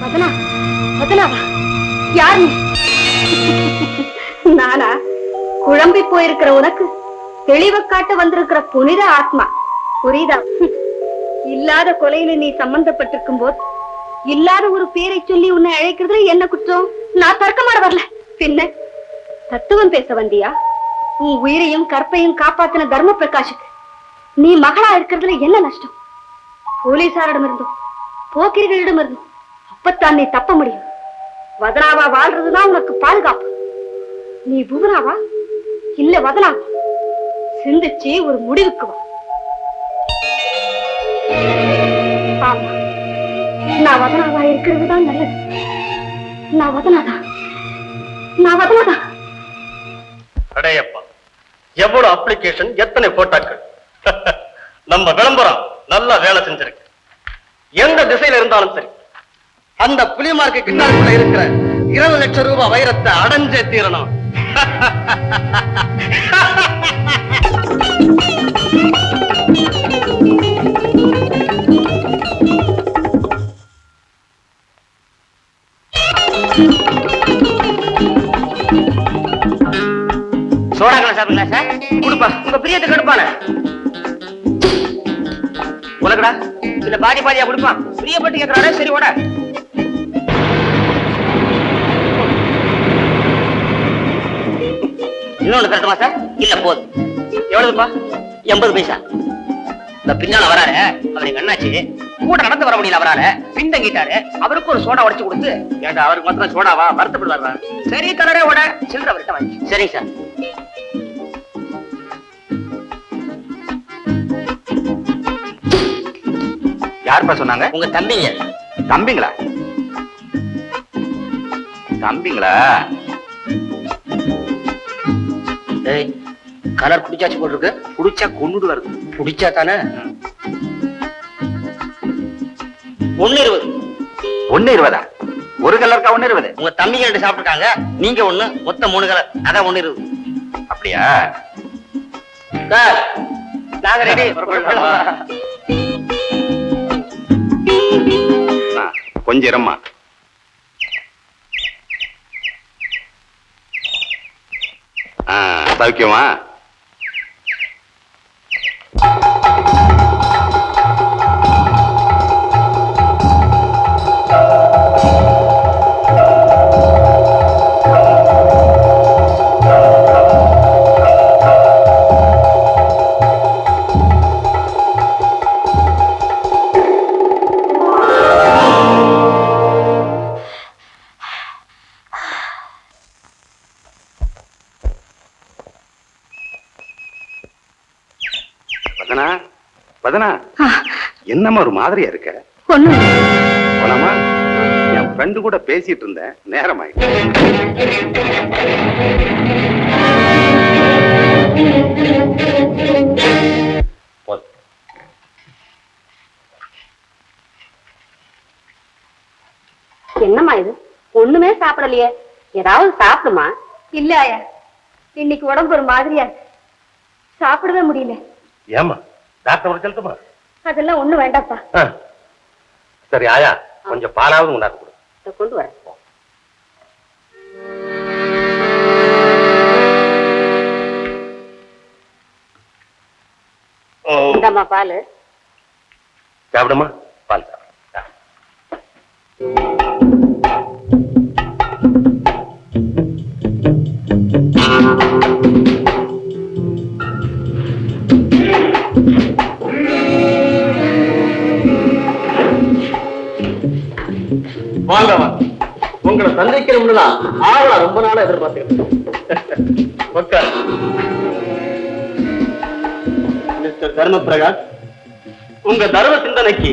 வதனா, வதனாவா? யார் நீ? நானா? குழம்பி போயிருக்கிற உனக்கு தெளிவ காட்ட வந்திருக்கிற புனித ஆத்மா. புரியுதா? இல்லாத கொலையில நீ சம்பந்தப்பட்டிருக்கும் போது இல்லாத ஒரு பேரை சொல்லி உன்னை அழைக்கிறதுல என்ன குற்றம்? நான் தர்க்கமாட வரல. பின்ன தத்துவம் பேச வந்தியா? உன் உயிரையும் கற்பையும் காப்பாத்தின தர்ம பிரகாஷுக்கு நீ மகளா இருக்கிறதுல என்ன நஷ்டம்? போலீசாரிடமிருந்தும் போக்கிரிகளிடமிருந்தும் அப்பத்தான் நீ தப்ப முடியும். வதனாவா வாழ்றதுதான் உனக்கு பாதுகாப்பு. நீ புவனாவா இல்ல வதனாவா? சிந்திச்சு ஒரு முடிவுக்கு வா. ஆமா, நான் வதனாவா இருக்கிறது தான் நல்லது. நான் வதனாதான். அடையப்பா, எவ்வளவு அப்ளிகேஷன், எத்தனை போட்டாக்கள். நம்ம விளம்பரம் நல்லா வேலை செஞ்சிருக்கு. எந்த திசையில இருந்தாலும் சரி, அந்த புலிமார்க்கு கிட்டாருக்குள்ள இருக்கிற 20 லட்சம் ரூபாய் வைரத்தை அடைஞ்சே தீரணும். சோடாக்கலாம் சாப்பிடுங்களா சார்? கொடுப்பா, உங்க பிரியத்தை கெடுப்பான உனக்குடா. இல்ல பாதி பாதியா கொடுப்பான். பிரியப்பட்டு கேட்கிறானே, சரி ஓட. இன்னொன்னு தரட்டுமா சார்? இல்ல போதும். எவ்வளவுப்பா? 80 பைசா. இந்த பின்னால வராரு, அவர் எங்க அண்ணாச்சி. கூட நடந்து வர முடியல அவரால, பின்தங்கிட்டாரு. அவருக்கு ஒரு சோடா உடைச்சு கொடுத்து, ஏண்டா அவருக்கு மாத்திரம் சோடாவா? வருத்தப்படுவாரா? சரி கலரே ஓட, சில்லற அவர்கிட்ட வாங்கி. சரிங்க சார். யாருப்பா சொன்னாங்க? உங்க தம்பிங்க. தம்பிங்களா? தம்பிங்களா? ஏய், கலர் குடிச்சாச்சு போட்டிருக்கு. குடிச்சா கொண்டுடு வருது. குடிச்சா தானே? 1.20. 1.20? ஒரு கலருக்கா 1.20? உங்க தம்பிங்க 2 சாப்பிட்டுருக்காங்க, நீங்க 1, மொத்தம் 3 கலர். அதான் 1.20. அப்படியா? சார், நாங்க ரெடி. கொஞ்சம் இரும்மா. சௌக்கியமா? என்னம்மா ஒரு மாதிரியா இருக்க? போலாமா? என் ஃப்ரெண்டு கூட பேசிட்டு இருந்தேன், நேரமாயிட்டு. என்னம்மா இது? ஒண்ணுமே சாப்பிடலையே. ஏதாவது சாப்பிடுமா? இல்ல ஆயா, இன்னைக்கு உடம்பு ஒரு மாதிரியா இருக்கு. சாப்பிடவே முடியல. ஏமா டாக்டர் செலுத்துமா? அதெல்லாம் ஒண்ணு வேண்டாப்பா. சரி ஆயா, கொஞ்சம் பாலாவது உண்டாக்க கொடு. கொண்டு வரேன். இந்தாம்மா பால். சாப்பிடுமா? பால் சாப்பிடு. வாங்க, உங்களை சந்திக்கணும்னு ஆவலா ரொம்ப நாளா எதிர்பார்த்துக்கிட்டேன். மிஸ்டர் தர்ம பிரகாஷ், உங்க தர்ம சிந்தனைக்கு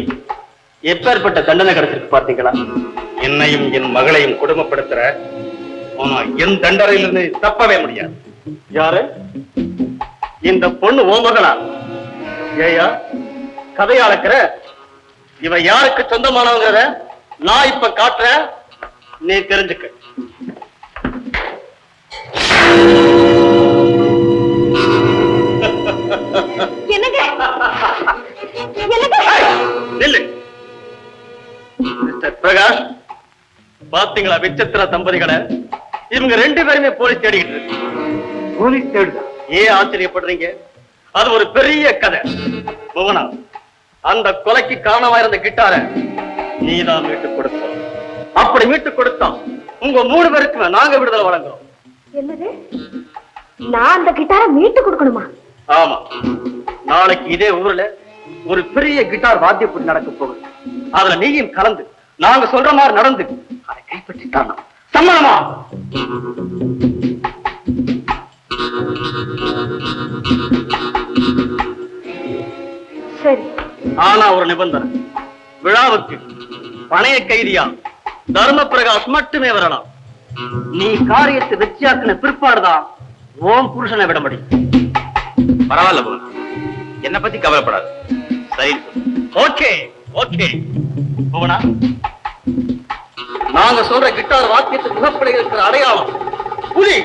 எப்பேற்பட்ட தண்டனை கிடைச்சிருக்கு பார்த்தீங்களா? என்னையும் என் மகளையும் குடும்பப்படுத்துற என் தண்டனையிலிருந்து தப்பவே முடியாது. யாரு இந்த பொண்ணு? ஓ மகளா? ஏயா கதையா அளக்கிற? இவ யாருக்கு சொந்தமானவங்கிறத நான் இப்ப காட்டுறேன், நீ தெரிஞ்சுக்க. மிஸ்டர் பிரகாஷ், பாத்தீங்களா விசித்திர தம்பதிகளை? இவங்க 2 பேருமே போலீஸ் தேடிக்கிட்டு இருக்கு. போலீஸ் தேடுதா? ஏன் ஆச்சரியப்படுறீங்க? அது ஒரு பெரிய கதை. புவனா, அந்த கொலைக்கு காரணமா இருந்த கிட்டார நீதான் மீட்டு கொடுத்த. அப்படி மீட்டு கொடுத்தா உங்க 3 பேருக்குமே நாங்க விடுதலை வழங்குறோம். என்னது? நான் அந்த கிட்டாரை மீட்டு கொடுக்கணுமா? ஆமா, நாளைக்கு இதே ஊர்ல ஒரு பெரிய கிட்டார் வாத்திய போட்டி நடக்க போகுது. அதுல நீயும் கலந்து நாங்க சொல்ற மாதிரி நடந்து அதை கைப்பற்றி தரணும். சம்மதமா? சரி. ஆனா ஒரு நிபந்தனை. விழாவுக்கு பணைய கைதியா தர்ம பிரகாஷ் மட்டுமே வரலாம். நீ காரியத்தை வெற்றியாக்கின பிற்பாடுதான் ஓம் புருஷனை விட முடியும். பரவாயில்ல போல, என்ன பத்தி கவலைப்படாது. சரி, ஓகே ஓகே. புவனா, நாங்க சொல்ற கிட்டார் வாக்கியத்துக்கு முகப்பட இருக்கிற அடையாளம் புலி.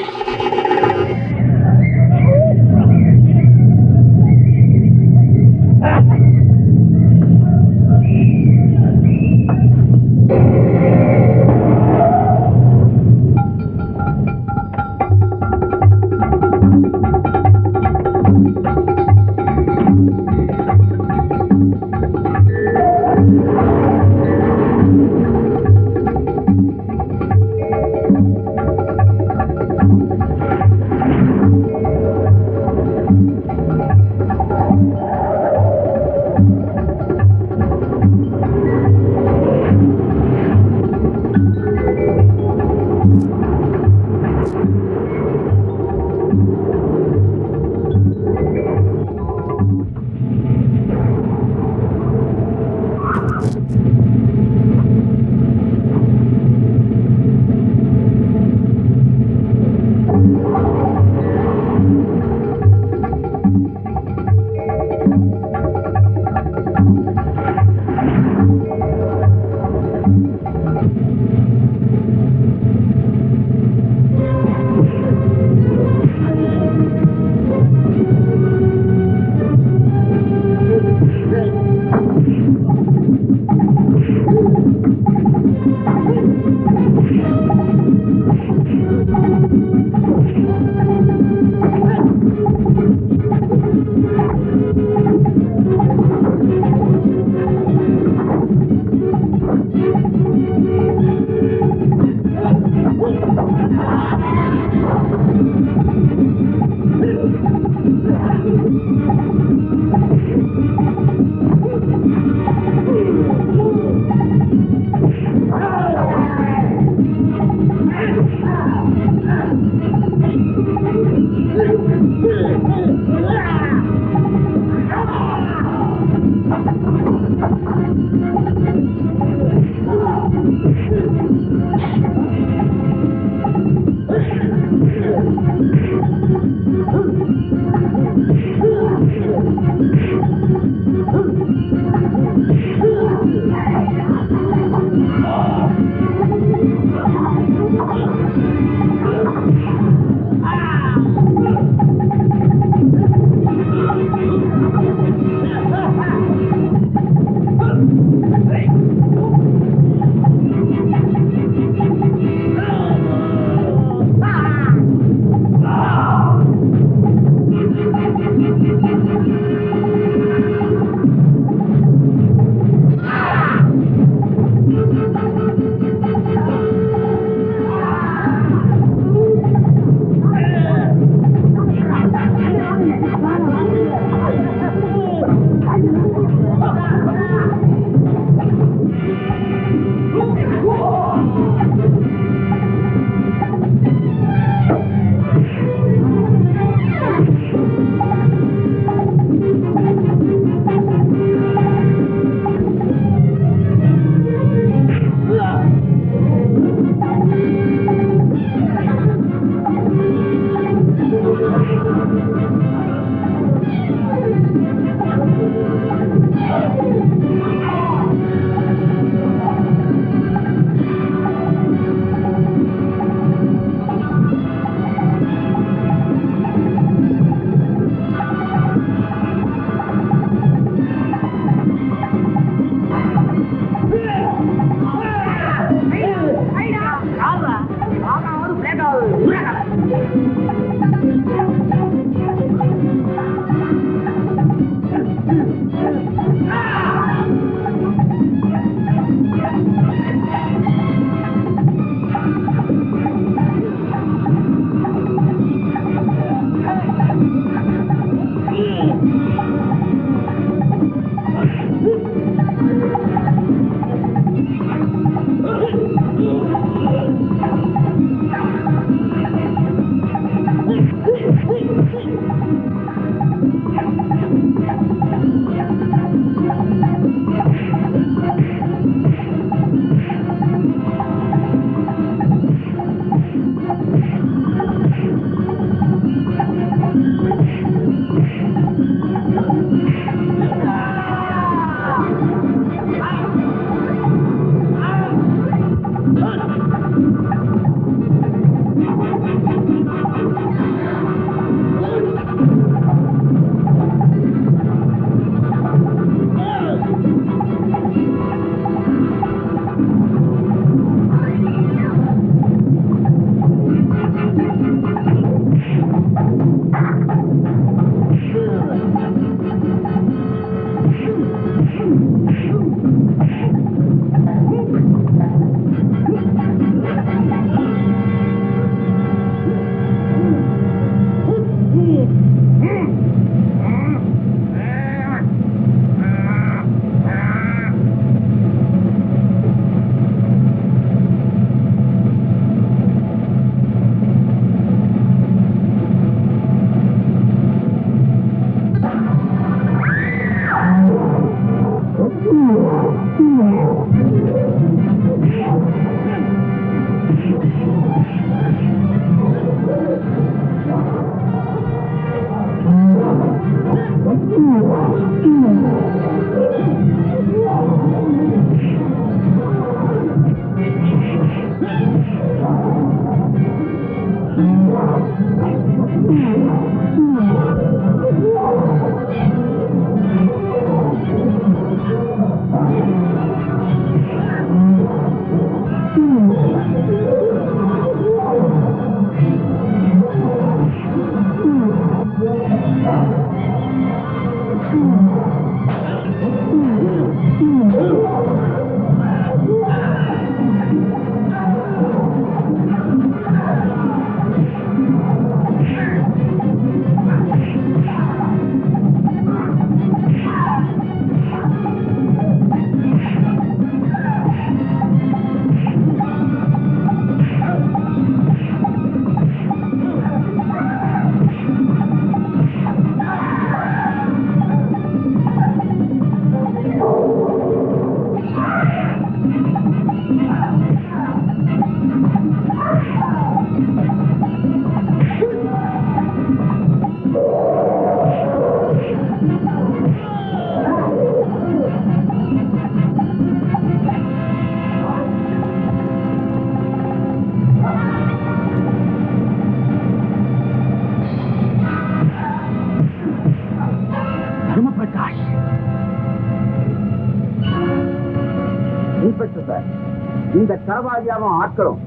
இந்த கரவாதியாவும் ஆட்களும்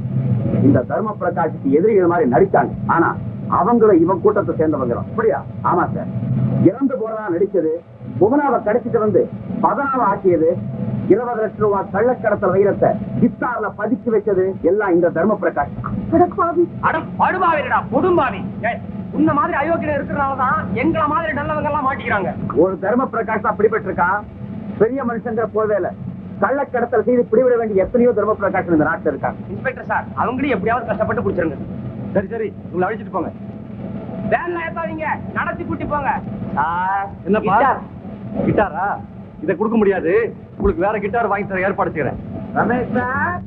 இந்த தர்ம பிரகாஷுக்கு எதிரிகள் மாதிரி நடிச்சாங்க. ஆனா அவங்களும் இவன் கூட்டத்தை சேர்ந்தவங்க. அப்படியா? ஆமா சார். இறந்து போறதா நடிச்சது, புவனாவை கடிச்சிட்டு வந்து பதனாவை ஆக்கியது, 20 லட்சம் ரூபாய் கள்ளக்கடத்தல் வைரத்தை கித்தார்ல பதிச்சு வச்சது எல்லாம் இந்த தர்ம பிரகாஷ். உன்ன மாதிரி அயோக்கியம் இருக்கிறனாலதான் எங்கள மாதிரி நல்லவங்க எல்லாம் மாட்டிக்கிறாங்க. ஒரு தர்ம பிரகாஷ் அப்படிப்பட்டு இருக்கான். பெரிய மனுஷங்கிற போவேல கள்ளக்கடத்தல் செய்து பிடிவிட வேண்டிய எத்தனையோ தர்ம பிரகாஷ் இந்த நாட்டில் இருக்காங்க. இன்ஸ்பெக்டர் சார், அவங்களையும் எப்படியாவது கஷ்டப்பட்டு குடிச்சிருங்க. சரி சரி, உங்களை அழைச்சிட்டு போங்க. வேன்ல ஏத்தாதீங்க, நடத்தி கூட்டி போங்க. என்னப்பா கிட்டாரா? இதை கொடுக்க முடியாது. உங்களுக்கு வேற கிட்டார் வாங்கி தர ஏற்பாடு செய்யறேன். ரமேஷ் சார்,